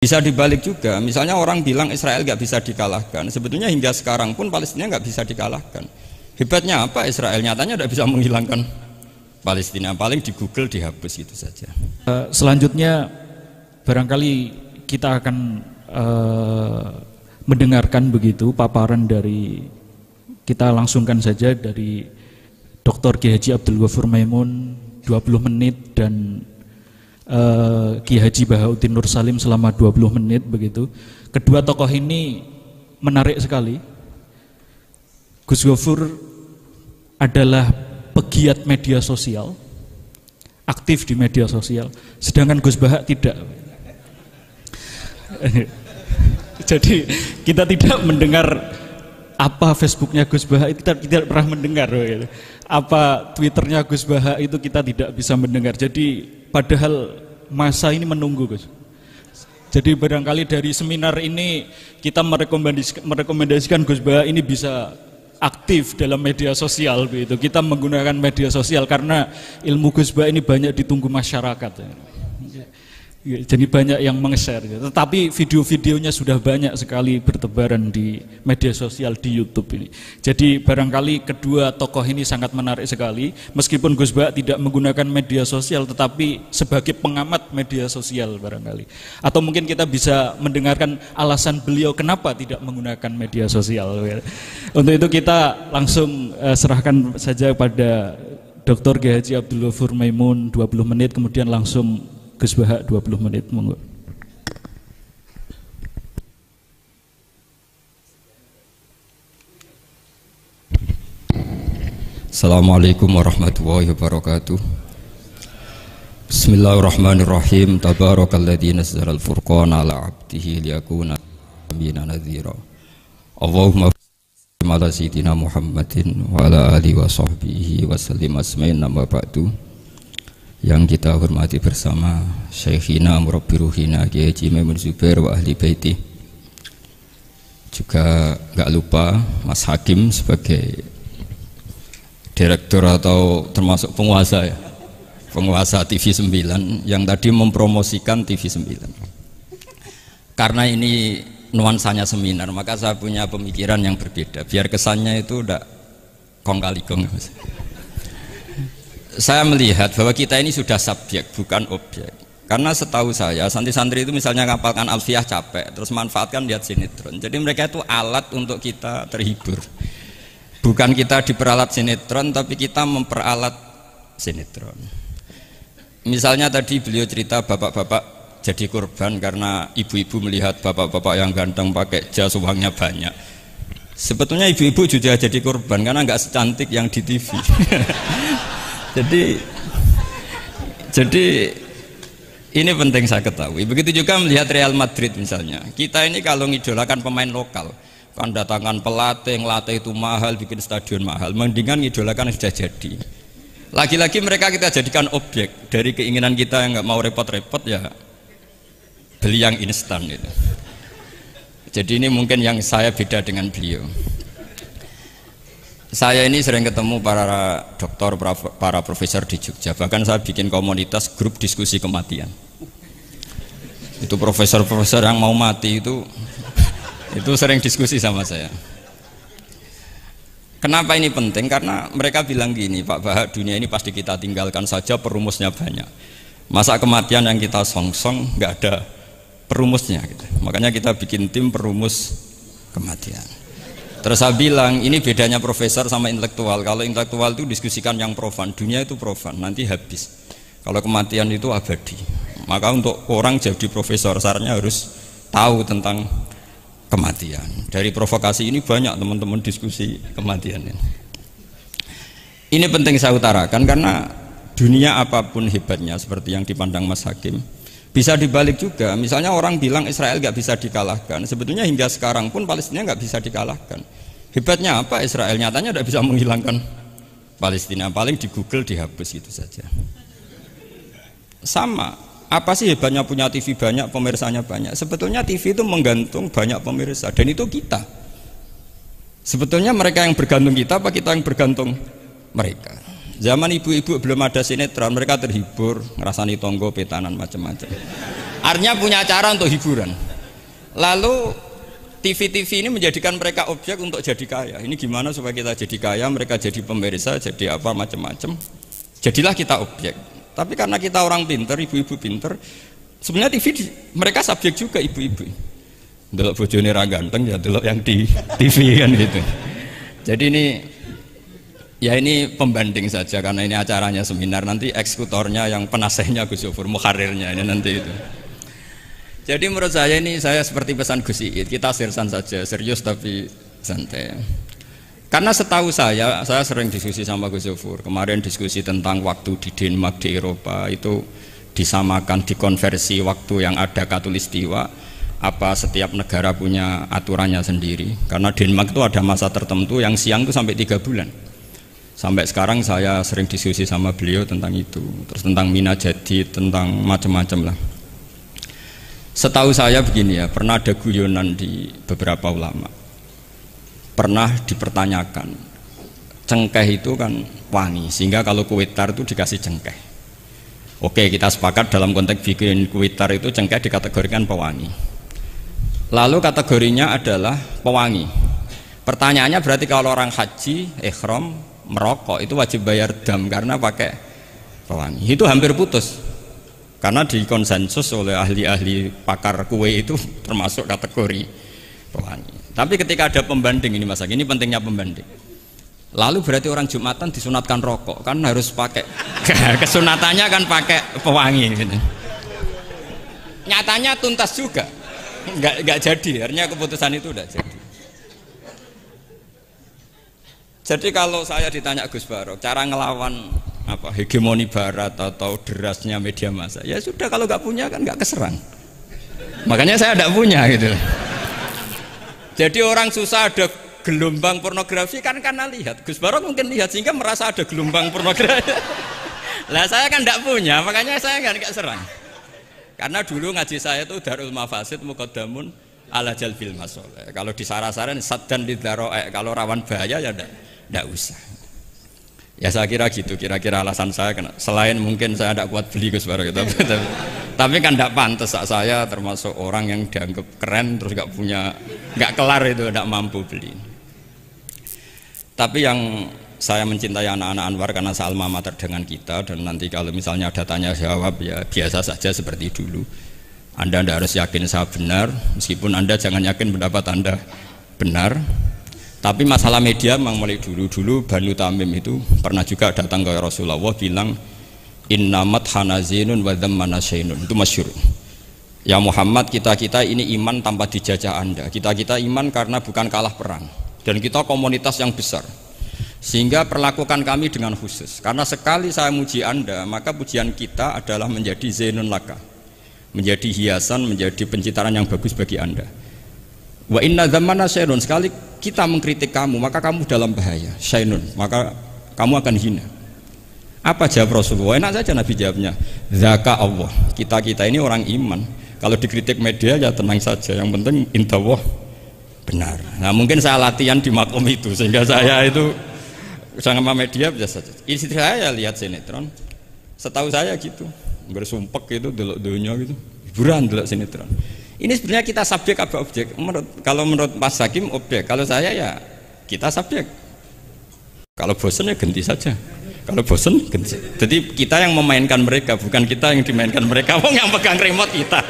Bisa dibalik juga, misalnya orang bilang Israel nggak bisa dikalahkan, sebetulnya hingga sekarang pun Palestina nggak bisa dikalahkan. Hebatnya apa Israel? Nyatanya nggak bisa menghilangkan Palestina, paling di Google dihapus itu saja. Selanjutnya barangkali kita akan mendengarkan begitu paparan dari, kita langsungkan saja dari Dr. Kiai Haji Abdul Ghafur Maimun 20 menit dan Kiai Haji Bahauddin Nur Salim selama 20 menit begitu. Kedua tokoh ini menarik sekali. Gus Ghafur adalah pegiat media sosial, aktif di media sosial, sedangkan Gus Baha tidak. Jadi kita tidak mendengar apa Facebooknya Gus Baha, kita tidak pernah mendengar. Apa Twitternya Gus Baha itu kita tidak bisa mendengar. Jadi padahal masa ini menunggu, Gus. Jadi barangkali dari seminar ini kita merekomendasikan Gus Baha ini bisa aktif dalam media sosial begitu. Kita menggunakan media sosial karena ilmu Gus Baha ini banyak ditunggu masyarakat. Jadi banyak yang meng-share. Tetapi video-videonya sudah banyak sekali bertebaran di media sosial di YouTube ini. Jadi barangkali kedua tokoh ini sangat menarik sekali. Meskipun Gus Baha tidak menggunakan media sosial, tetapi sebagai pengamat media sosial barangkali. Atau mungkin kita bisa mendengarkan alasan beliau kenapa tidak menggunakan media sosial. Untuk itu kita langsung serahkan saja pada Dr. Kiai Haji Abdul Ghafur Maimun 20 menit, kemudian langsung Gus Baha 20 menit, monggo. Assalamualaikum warahmatullahi wabarakatuh. Bismillahirrahmanirrahim. Tabarakalladzi nazzala al-furqana ala 'abdihi liyakuna lil-'alamin nadhira. Allahumma shalli ala sayyidina Muhammadin wa ala alihi wa sahbihi wa sallim asma'in nama ba'du. Yang kita hormati bersama Syekhina Murabbi Ruhina Kiai Haji Maimun Zubair wa ahli baiti. Juga nggak lupa Mas Hakim sebagai direktur atau termasuk penguasa ya, penguasa TV 9 yang tadi mempromosikan TV 9. Karena ini nuansanya seminar, maka saya punya pemikiran yang berbeda biar kesannya itu udah kong kali kong. Saya melihat bahwa kita ini sudah subjek bukan objek. Karena setahu saya santri-santri itu misalnya ngapalkan alfiah capek, terus manfaatkan lihat sinetron. Jadi mereka itu alat untuk kita terhibur. Bukan kita diperalat sinetron, tapi kita memperalat sinetron. Misalnya tadi beliau cerita bapak-bapak jadi korban karena ibu-ibu melihat bapak-bapak yang ganteng pakai jas uangnya banyak. Sebetulnya ibu-ibu juga jadi korban karena nggak secantik yang di TV. Jadi ini penting saya ketahui. Begitu juga melihat Real Madrid misalnya. Kita ini kalau ngidolakan pemain lokal, kan datangkan pelatih, ngelatih itu mahal, bikin stadion mahal. Mendingan ngidolakan yang sudah jadi. Lagi-lagi mereka kita jadikan objek dari keinginan kita yang nggak mau repot-repot ya beli yang instan gitu. Jadi ini mungkin yang saya beda dengan beliau. Saya ini sering ketemu para dokter, para profesor di Jogja. Bahkan saya bikin komunitas grup diskusi kematian. Itu profesor-profesor yang mau mati itu sering diskusi sama saya. Kenapa ini penting? Karena mereka bilang gini, Pak Baha, dunia ini pasti kita tinggalkan saja, perumusnya banyak. Masa kematian yang kita songsong nggak ada perumusnya gitu. Makanya kita bikin tim perumus kematian. Terus saya bilang, ini bedanya profesor sama intelektual. Kalau intelektual itu diskusikan yang profan, dunia itu profan, nanti habis. Kalau kematian itu abadi. Maka untuk orang jadi profesor, sarannya harus tahu tentang kematian. Dari provokasi ini banyak teman-teman diskusi kematian ini. Ini penting saya utarakan karena dunia apapun hebatnya, seperti yang dipandang Mas Hakim, bisa dibalik juga. Misalnya orang bilang Israel nggak bisa dikalahkan, sebetulnya hingga sekarang pun Palestina nggak bisa dikalahkan. Hebatnya apa Israel? Nyatanya nggak bisa menghilangkan Palestina, paling di Google dihapus itu saja. Sama, apa sih hebatnya punya TV banyak, pemirsanya banyak? Sebetulnya TV itu menggantung banyak pemirsa, dan itu kita. Sebetulnya mereka yang bergantung kita, apa kita yang bergantung mereka? Zaman ibu-ibu belum ada sinetron, mereka terhibur, ngerasani tonggo, petanan, macam-macam. Artinya punya cara untuk hiburan. Lalu TV-TV ini menjadikan mereka objek untuk jadi kaya. Ini gimana supaya kita jadi kaya, mereka jadi pemirsa, jadi apa macam-macam. Jadilah kita objek. Tapi karena kita orang pinter, ibu-ibu pinter, sebenarnya TV mereka subjek juga ibu-ibu. Delok bojone ra ganteng ya delok yang di TV kan gitu. Jadi ini pembanding saja karena ini acaranya seminar, nanti eksekutornya yang penasehnya Gus Yofur, muharirnya ini nanti itu. Jadi menurut saya ini saya seperti pesan Gus Iid, kita sirsan saja, serius tapi santai. Karena setahu saya sering diskusi sama Gus Yofur, kemarin diskusi tentang waktu di Denmark di Eropa itu disamakan, dikonversi waktu yang ada katulistiwa, apa setiap negara punya aturannya sendiri. Karena Denmark itu ada masa tertentu yang siang itu sampai 3 bulan. Sampai sekarang saya sering diskusi sama beliau tentang itu, terus tentang Mina Jadid, tentang macam-macam lah. Setahu saya begini ya, pernah ada guyonan di beberapa ulama, pernah dipertanyakan, cengkeh itu kan wangi, sehingga kalau kue tar itu dikasih cengkeh. Oke, kita sepakat dalam konteks bikin kue tar itu cengkeh dikategorikan pewangi. Lalu kategorinya adalah pewangi. Pertanyaannya berarti kalau orang haji, ihram, merokok itu wajib bayar dam karena pakai pewangi. Itu hampir putus. Karena dikonsensus oleh ahli-ahli pakar kue itu termasuk kategori pewangi. Tapi ketika ada pembanding ini Mas Agi, ini pentingnya pembanding. Lalu berarti orang Jumatan disunatkan rokok, kan harus pakai kesunatannya kan pakai pewangi gitu. Nyatanya tuntas juga. Enggak jadi, artinya keputusan itu udah jadi. Jadi kalau saya ditanya Gus Barok, cara ngelawan apa hegemoni barat atau derasnya media massa, ya sudah kalau nggak punya kan nggak keserang. Makanya saya tidak punya gitu. Jadi orang susah ada gelombang pornografi kan karena lihat. Gus Barok mungkin lihat sehingga merasa ada gelombang pornografi. Lah saya kan tidak punya, makanya saya kan nggak serang. Karena dulu ngaji saya itu Darul Mafasid Muqaddamun ala Jalbil Masoleh. Kalau disara-saran saddan lidzaro'e, kalau rawan bahaya ya tidak usah. Ya saya kira gitu, kira-kira alasan saya kena. Selain mungkin saya tidak kuat beli Gus Barok gitu. Tapi kan tidak pantas, saya termasuk orang yang dianggap keren terus nggak kelar itu, tidak mampu beli. Tapi yang saya mencintai anak-anak Anwar karena sealma mater dengan kita, dan nanti kalau misalnya ada tanya jawab ya biasa saja seperti dulu. Anda tidak harus yakin saya benar, meskipun Anda jangan yakin pendapat Anda benar. Tapi masalah media memang mulai dulu Banu Tamim itu pernah juga datang ke Rasulullah bilang innamat hanazinun wa dhammana syainun, itu masyhur. Ya Muhammad, kita ini iman tanpa dijajah Anda. Kita iman karena bukan kalah perang, dan kita komunitas yang besar, sehingga perlakukan kami dengan khusus. Karena sekali saya muji Anda, maka pujian kita adalah menjadi zainun laka, menjadi hiasan, menjadi pencitraan yang bagus bagi Anda. Wa inna dhammana syainun, sekali kita mengkritik kamu maka kamu dalam bahaya, syainun, maka kamu akan hina. Apa jawab Rasulullah? Enak saja Nabi jawabnya, zaka Allah, kita ini orang iman, kalau dikritik media ya tenang saja, yang penting intawah benar. Nah mungkin saya latihan di makom itu sehingga saya itu sama media biasa saja. Istri saya lihat sinetron, setahu saya gitu, bersumpek gitu, delok dunia gitu, hiburan delok sinetron. Ini sebenarnya kita subjek apa objek? Kalau menurut Mas Hakim objek, kalau saya ya kita subjek. Kalau bosan ya ganti saja. Kalau bosan ganti. Jadi kita yang memainkan mereka, bukan kita yang dimainkan mereka. Wong yang pegang remote kita.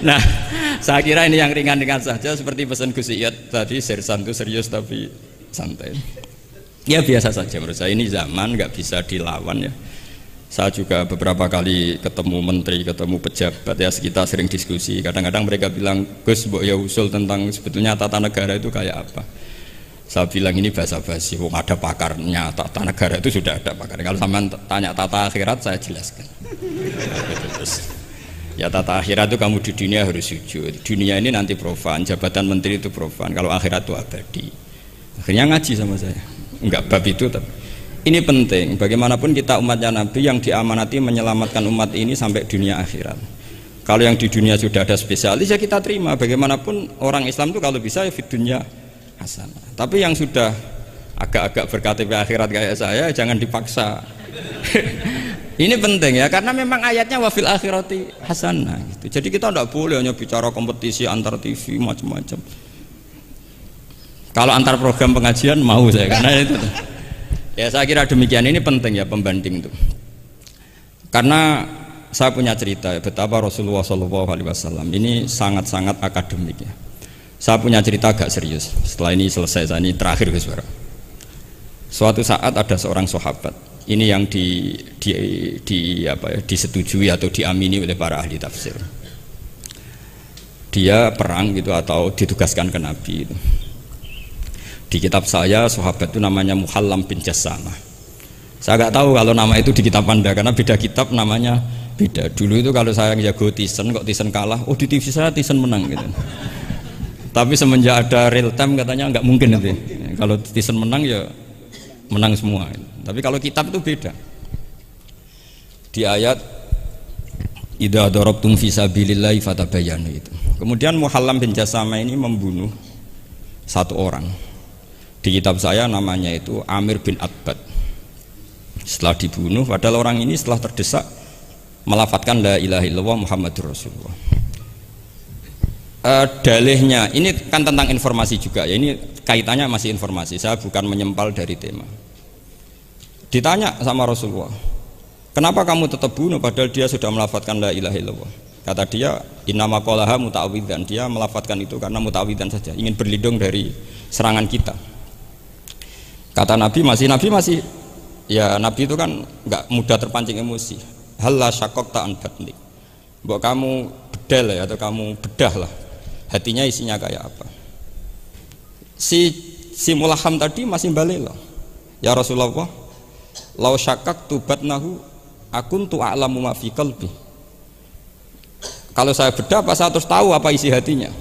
Nah, saya kira ini yang ringan-ringan saja, seperti pesan Gus Iyad tadi, sersan itu serius tapi santai. Ya biasa saja menurut saya, ini zaman nggak bisa dilawan ya. Saya juga beberapa kali ketemu menteri, ketemu pejabat ya, kita sering diskusi. Kadang-kadang mereka bilang, Gus, mbok ya usul tentang sebetulnya tata negara itu kayak apa. Saya bilang ini basa-basi, ada pakarnya, tata negara itu sudah ada pakar. Kalau sama tanya tata akhirat saya jelaskan. Ya tata akhirat itu kamu di dunia harus sujud. Dunia ini nanti profan, jabatan menteri itu profan. Kalau akhirat itu abadi. Akhirnya ngaji sama saya. Enggak bab itu tapi. Ini penting, bagaimanapun kita umatnya Nabi yang diamanati menyelamatkan umat ini sampai dunia akhirat. Kalau yang di dunia sudah ada spesialis ya kita terima. Bagaimanapun orang Islam itu kalau bisa ya di dunia hasanah. Tapi yang sudah agak-agak berKTP akhirat kayak saya jangan dipaksa. Ini penting ya, karena memang ayatnya wafil akhirati hasanah gitu. Jadi kita tidak boleh hanya bicara kompetisi antar TV macam-macam. Kalau antar program pengajian mau saya, karena itu. Ya saya kira demikian, ini penting ya pembanding itu. Karena saya punya cerita ya, betapa Rasulullah SAW ini sangat-sangat akademik ya. Saya punya cerita agak serius. Setelah ini selesai, saya ini terakhir Gus Bara. Suatu saat ada seorang sahabat. Ini yang disetujui atau diamini oleh para ahli tafsir. Dia perang gitu atau ditugaskan ke Nabi itu. Di kitab saya sahabat itu namanya Muhallam bin Jassamah. Saya nggak tahu kalau nama itu di kitab Anda karena beda kitab namanya beda. Dulu itu kalau saya jago Tyson kok Tyson kalah, oh di TV saya Tyson menang gitu. Tapi semenjak ada real time katanya nggak mungkin nanti. Kalau Tyson menang ya menang semua. Tapi kalau kitab itu beda. Di ayat idza darabtum fi sabilillahi fatabayyanu itu. Kemudian Muhallam bin Jassamah ini membunuh satu orang. Di kitab saya namanya itu Amir bin Atbad. Setelah dibunuh, padahal orang ini setelah terdesak melafadzkan la ilaha illallah Muhammadur Rasulullah. Dalihnya ini kan tentang informasi juga ya, ini kaitannya masih informasi, saya bukan menyempal dari tema. Ditanya sama Rasulullah, kenapa kamu tetap bunuh padahal dia sudah melafadzkan la ilaha illallah? Kata dia, innama qalaha muta'awwidzan, dia melafadzkan itu karena muta'awwidzan saja, ingin berlindung dari serangan kita. Kata Nabi masih ya Nabi itu kan nggak mudah terpancing emosi. Hal la syaqaqta an batnik, mbok kamu bedal ya, atau kamu bedah lah hatinya isinya kayak apa. Si Mulaham tadi masih balik loh, ya Rasulullah, lau syaqaqtu batnahu akuntu a'lamu ma fi qalbi. Kalau saya bedah apa saya terus tahu apa isi hatinya?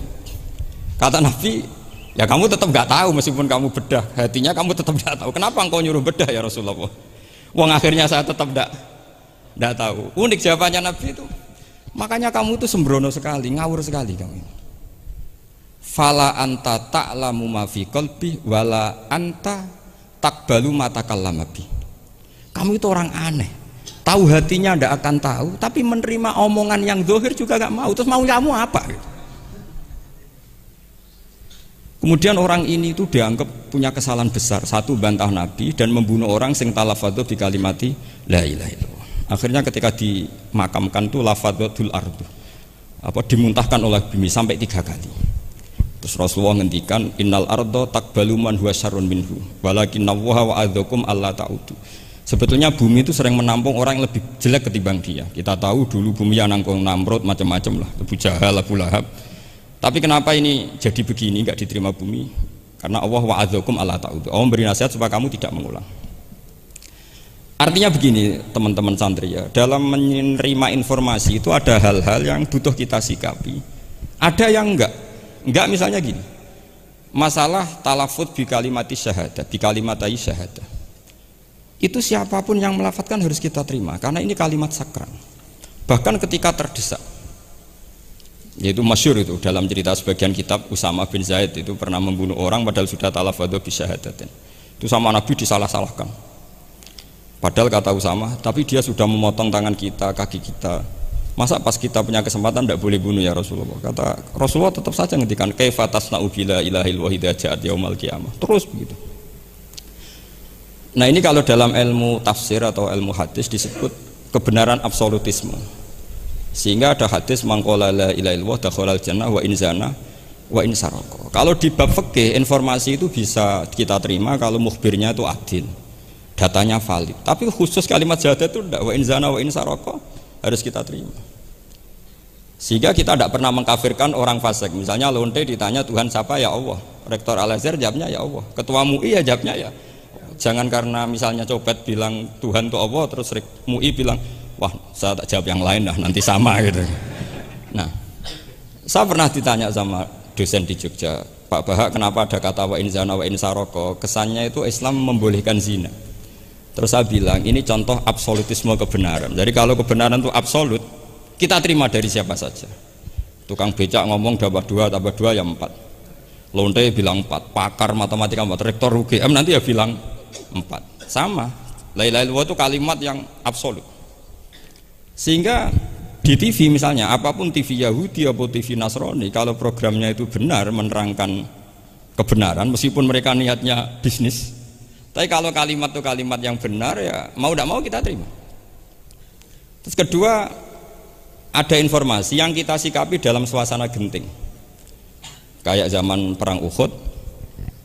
Kata Nabi, ya kamu tetap nggak tahu meskipun kamu bedah hatinya, kamu tetap nggak tahu. Kenapa engkau nyuruh bedah ya Rasulullah? Wong akhirnya saya tetap nggak tahu. Unik jawabannya Nabi itu. Makanya kamu itu sembrono sekali, ngawur sekali kamu. Fala anta ta'lamu ma fi qalbi wala anta taqbalu ma takallama bi. Kamu itu orang aneh. Tahu hatinya ndak akan tahu, tapi menerima omongan yang zahir juga nggak mau. Terus mau kamu apa? Kemudian orang ini itu dianggap punya kesalahan besar. Satu, bantah Nabi dan membunuh orang sing talafadhu bi kalimati la ilaha illallah. Akhirnya ketika dimakamkan itu lafadhatul ardu, dimuntahkan oleh bumi sampai 3 kali. Terus Rasulullah ngendikan innal ardo taqbalu man huwa syarrun minhu walakinnallaha wa'adzakum alla ta'udu. Sebetulnya bumi itu sering menampung orang yang lebih jelek ketimbang dia. Kita tahu dulu bumi yang nangkung Namrud macam-macam lah, Abu Jahal, Abu Lahab. Tapi kenapa ini jadi begini, nggak diterima bumi? Karena Allah wa'adzakum alla ta'udu. Allah memberi nasihat supaya kamu tidak mengulang. Artinya begini teman-teman santri ya, dalam menerima informasi itu ada hal-hal yang butuh kita sikapi. Ada yang enggak misalnya gini. Masalah talafut bi kalimati syahadah, bi kalimatai syahadah. Itu siapapun yang melafadzkan harus kita terima karena ini kalimat sakral. Bahkan ketika terdesak. Yaitu masyhur itu dalam cerita sebagian kitab, Usama bin Zaid itu pernah membunuh orang padahal sudah talafadhu bi syahadatin. Itu sama Nabi disalah-salahkan. Padahal kata Usama, tapi dia sudah memotong tangan kita, kaki kita. Masa pas kita punya kesempatan tidak boleh bunuh ya Rasulullah? Kata Rasulullah tetap saja ngendikan kaifa tasna'u bila ilahil wahida ja'at yaumal qiyamah. Terus begitu. Nah ini kalau dalam ilmu tafsir atau ilmu hadis disebut kebenaran absolutisme. Sehingga ada hadis mangqala la ilaha illallah dakhalal jannah wa in zana wa in saraka. Kalau di bab fikih informasi itu bisa kita terima kalau mukhbirnya itu adil. Datanya valid. Tapi khusus kalimat syahadat itu tidak, wa in zana wa in saraka harus kita terima. Sehingga kita tidak pernah mengkafirkan orang fasik. Misalnya lonte ditanya Tuhan siapa, ya Allah. Rektor Al-Azhar jawabnya ya Allah. Ketua MUI ya jawabnya ya. Jangan karena misalnya copet bilang Tuhan itu Allah, terus MUI bilang wah saya tak jawab yang lain dah nanti sama gitu. Nah, saya pernah ditanya sama dosen di Jogja, Pak Bahak kenapa ada kata wa in zana wa in saraka? Kesannya itu Islam membolehkan zina. Terus saya bilang ini contoh absolutisme kebenaran. Jadi kalau kebenaran itu absolut, kita terima dari siapa saja. Tukang becak ngomong dapat 2 tambah 2 ya 4. Lonte bilang 4, pakar matematika 4, rektor UGM nanti ya bilang 4. Sama. La ilaha illallah itu kalimat yang absolut. Sehingga di TV misalnya, apapun TV Yahudi atau TV Nasrani, kalau programnya itu benar menerangkan kebenaran, meskipun mereka niatnya bisnis, tapi kalau kalimat itu kalimat yang benar, ya mau tidak mau kita terima. Terus kedua, ada informasi yang kita sikapi dalam suasana genting. Kayak zaman perang Uhud,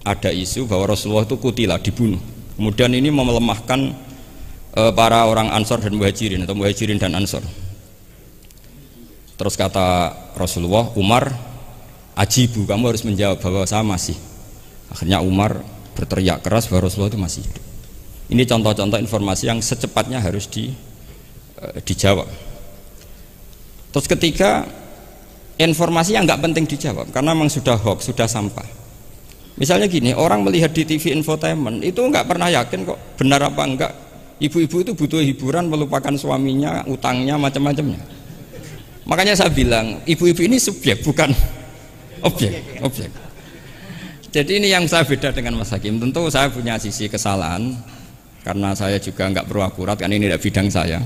ada isu bahwa Rasulullah itu kutilah, dibunuh. Kemudian ini melemahkan para orang Ansor dan Muhajirin, atau Muhajirin dan Ansor. Terus kata Rasulullah, Umar, ajibu, kamu harus menjawab bahwa saya masih. Akhirnya Umar berteriak keras bahwa Rasulullah itu masih hidup. Ini contoh-contoh informasi yang secepatnya harus dijawab. Terus ketiga, informasi yang nggak penting dijawab karena memang sudah hoax, sudah sampah. Misalnya gini, orang melihat di TV infotainment itu nggak pernah yakin kok benar apa enggak. Ibu-ibu itu butuh hiburan, melupakan suaminya, utangnya, macam-macamnya. Makanya saya bilang, ibu-ibu ini subjek, bukan objek. Jadi ini yang saya beda dengan Mas Hakim. Tentu saya punya sisi kesalahan, karena saya juga nggak perlu akurat, karena ini tidak bidang saya.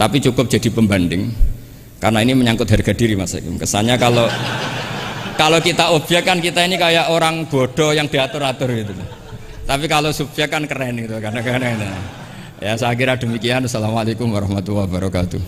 Tapi cukup jadi pembanding, karena ini menyangkut harga diri Mas Hakim. Kesannya kalau kita objek kan kita ini kayak orang bodoh yang diatur-atur gitu. Tapi kalau subjek kan keren gitu, karena ya saya kira demikian. Assalamualaikum warahmatullahi wabarakatuh.